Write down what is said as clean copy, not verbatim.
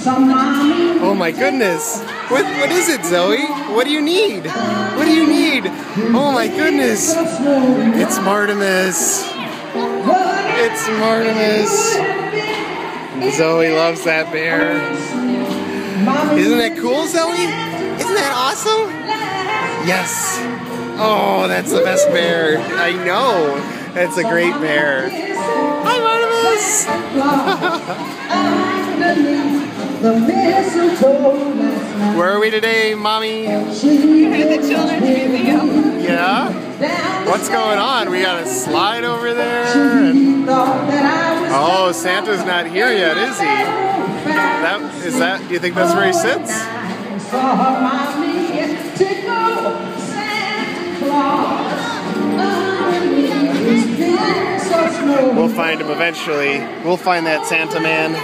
Oh my goodness. What is it, Zoe? What do you need? What do you need? Oh my goodness. It's Martimus. It's Martimus. Zoe loves that bear. Isn't that cool, Zoe? Isn't that awesome? Yes. Oh, that's the best bear. I know. That's a great bear. Hi, Martimus. Where are we today, Mommy? We're at the Children's Museum. Yeah? What's going on? We got a slide over there. And... oh, Santa's not here yet, is he? Do you think that's where he sits? We'll find him eventually. We'll find that Santa man.